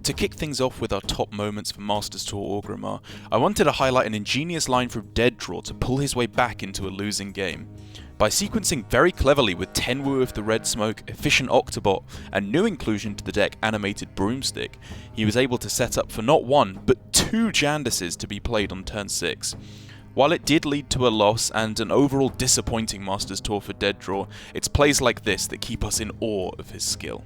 To kick things off with our top moments for Masters Tour Orgrimmar, I wanted to highlight an ingenious line from Dead Draw to pull his way back into a losing game. By sequencing very cleverly with Tenwu of the Red Smoke, Efficient Octobot, and new inclusion to the deck Animated Broomstick, he was able to set up for not one, but two Jandices to be played on turn 6. While it did lead to a loss and an overall disappointing Masters Tour for Dead Draw, it's plays like this that keep us in awe of his skill.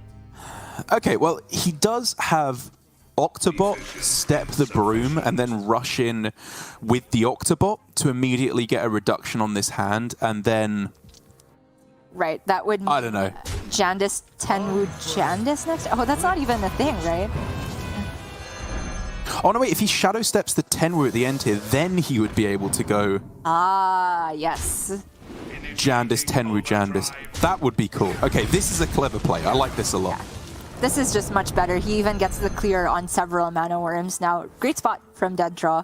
Okay, well, he does have Octobot step the Broom and then rush in with the Octobot to immediately get a reduction on this hand, and then... Right, that would mean I don't know. Jandice, Tenwu, Jandice next? Oh, that's not even a thing, right? Oh no, wait, if he Shadow Steps the Tenwu at the end here, then he would be able to go... Ah, yes. Jandice, Tenwu, Jandice. That would be cool. Okay, this is a clever play. I like this a lot. Yeah. This is just much better. He even gets the clear on several Mana Worms now. Great spot from Dead Draw.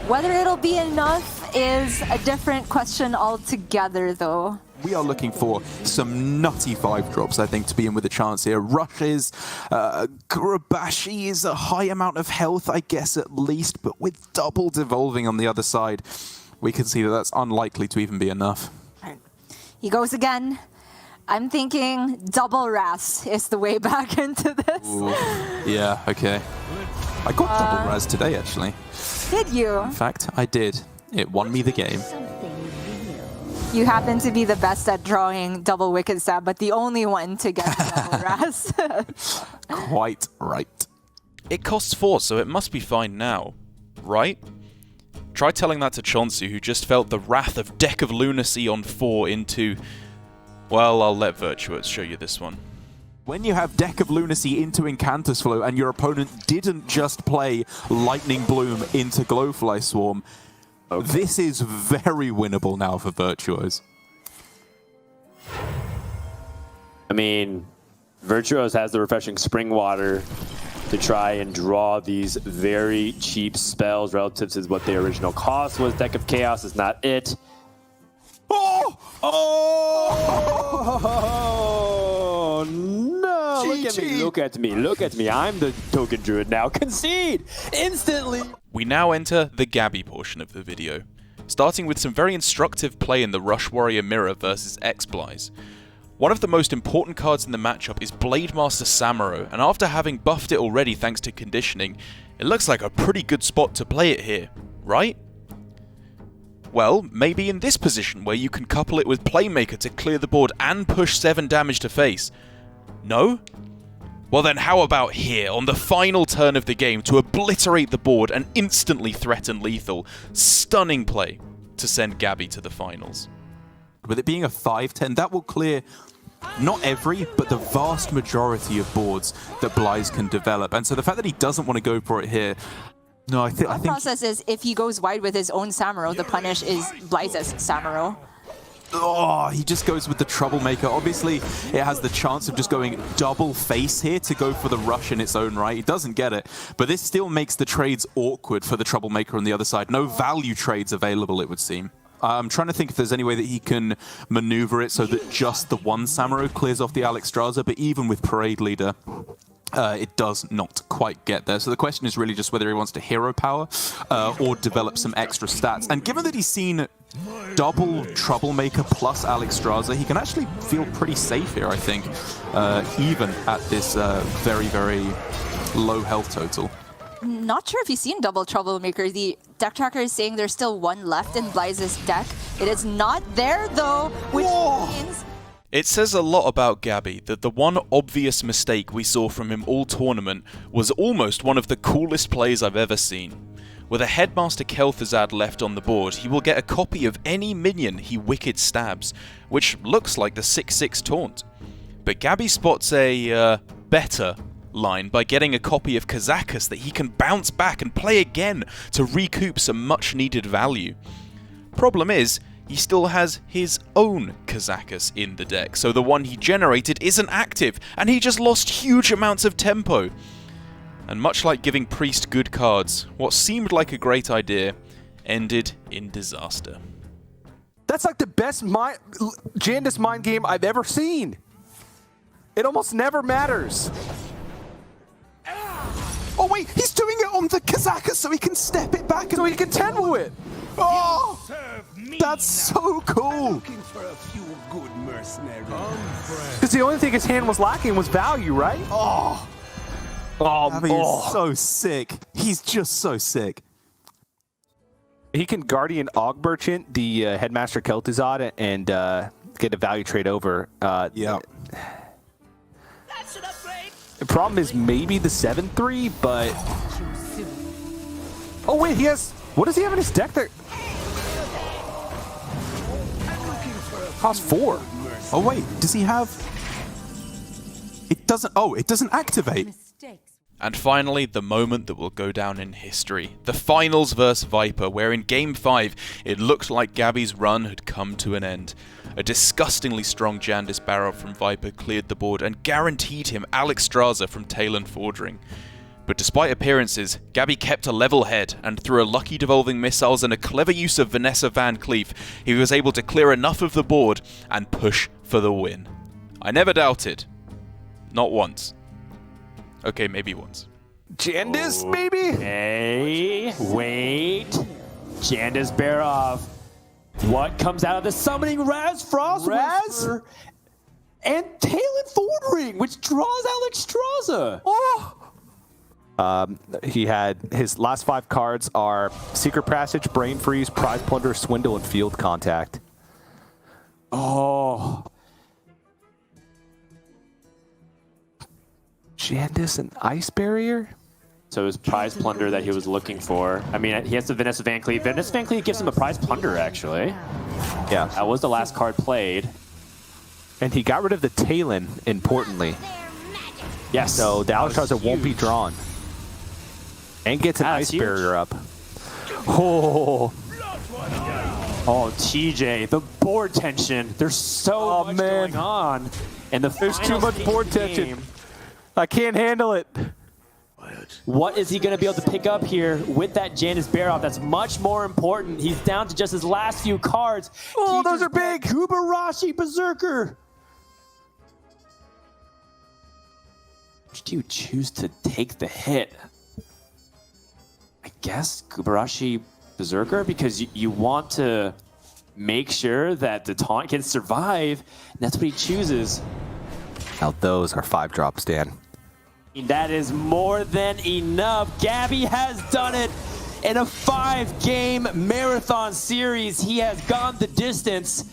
Whether it'll be enough is a different question altogether, though. We are looking for some nutty 5-drops, I think, to be in with a chance here. Rushes, Kurabashi is a high amount of health, I guess, at least, but with double devolving on the other side, we can see that that's unlikely to even be enough. He goes again. I'm thinking double Ras is the way back into this. Ooh. Yeah, okay. I got double Ras today, actually. Did you? In fact, I did. It won me the game. You happen to be the best at drawing double Wicked Stab, but the only one to get double Ras. Quite right. It costs 4, so it must be fine now, right? Try telling that to Chonsu, who just felt the wrath of Deck of Lunacy on 4 into... Well, I'll let Virtuous show you this one. When you have Deck of Lunacy into Incantus Flow and your opponent didn't just play Lightning Bloom into Glowfly Swarm, this is very winnable now for Virtuos. I mean, Virtuos has the Refreshing Spring Water to try and draw these very cheap spells relative to what the original cost was. Deck of Chaos is not it. Oh! Oh no! Look at me, look at me, look at me. I'm the token druid now. Concede! Instantly! We now enter the Gabi portion of the video, starting with some very instructive play in the Rush Warrior Mirror versus X-Blaize. One of the most important cards in the matchup is Blademaster Samuro, and after having buffed it already thanks to conditioning, it looks like a pretty good spot to play it here, right? Well, maybe in this position where you can couple it with Playmaker to clear the board and push 7 damage to face. No? Well then how about here, on the final turn of the game, to obliterate the board and instantly threaten lethal. Stunning play to send Gabi to the finals. With it being a 5/10, that will clear not every, but the vast majority of boards that Blaize can develop. And so the fact that he doesn't want to go for it here, no, I think... The process is, if he goes wide with his own Samuro, the punish is Blaize's Samuro. Oh, he just goes with the Troublemaker. Obviously, it has the chance of just going double face here to go for the rush in its own right. He doesn't get it, but this still makes the trades awkward for the Troublemaker on the other side. No value trades available, it would seem. I'm trying to think if there's any way that he can maneuver it so that just the one Samuro clears off the Alexstrasza, but even with Parade Leader, it does not quite get there. So the question is really just whether he wants to hero power or develop some extra stats. And given that he's seen double Troublemaker plus Alexstrasza, he can actually feel pretty safe here, I think, even at this very, very low health total. Not sure if you've seen double Troublemaker. The deck tracker is saying there's still one left in Blaize's deck. It is not there, though, which means... It says a lot about Gabi that the one obvious mistake we saw from him all tournament was almost one of the coolest plays I've ever seen. With a Headmaster Kel'Thuzad left on the board, he will get a copy of any minion he Wicked Stabs, which looks like the 6/6 taunt. But Gabi spots a better line by getting a copy of Kazakus that he can bounce back and play again to recoup some much needed value. Problem is, he still has his own Kazakus in the deck, so the one he generated isn't active, and he just lost huge amounts of tempo. And much like giving Priest good cards, what seemed like a great idea ended in disaster. That's like the best Jandice mind game I've ever seen. It almost never matters. Kazaka so he can step it back and So he can tempo it. Oh, that's so cool. Because the only thing his hand was lacking was value, right? Oh, Gabi oh. is so sick. He's just so sick. He can Guardian Og Merchant, the Headmaster Kel'Thuzad, and get a value trade over. Yeah. The problem is maybe the 7-3, but... Oh, wait, he has... What does he have in his deck that... Cost 4. Oh, wait, does he have... It doesn't... Oh, it doesn't activate. And finally, the moment that will go down in history. The finals versus Viper, where in Game 5, it looked like Gabi's run had come to an end. A disgustingly strong Jandis Barrow from Viper cleared the board and guaranteed him Alex Straza from Talon Fordring. But despite appearances, Gabi kept a level head, and through a lucky devolving missiles and a clever use of Vanessa Van Cleef, he was able to clear enough of the board and push for the win. I never doubted. Not once. Okay, maybe once. Jandis, maybe? Hey, wait. Jandis Barov. What comes out of the summoning Raz Frost Whisperer and Talon Fordring, which draws Alex Straza. Oh! He had his last 5 cards are Secret Passage, Brain Freeze, Prize Plunder, Swindle, and Field Contact. Oh. Jandis and Ice Barrier? So it was Prize Plunder that he was looking for. I mean, he has the Vanessa Van Cleef. Vanessa Van Cleef gives him a Prize Plunder, actually. Yeah. That was the last card played. And he got rid of the Talon, importantly. Yes. So the Alex Straza won't be drawn. And gets an Ice huge. Barrier up. Oh. Oh, TJ, the board tension. There's so much going on. And There's too much board tension. I can't handle it. What is he going to be able to pick up here with that Jandis Barrow? That's much more important. He's down to just his last few cards. Oh, those are big. Kubarashi Berserker. Do you choose to take the hit? I guess Kubarashi Berserker, because you want to make sure that the taunt can survive. And that's what he chooses. Now those are 5-drops, Dan. That is more than enough. Gabi has done it in a 5-game marathon series. He has gone the distance,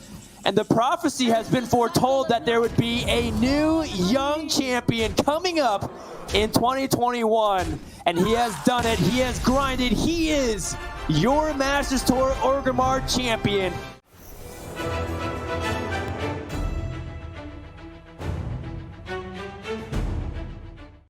and the prophecy has been foretold that there would be a new young champion coming up in 2021, and he has done it. He has grinded. He is your Masters Tour Orgrimmar champion.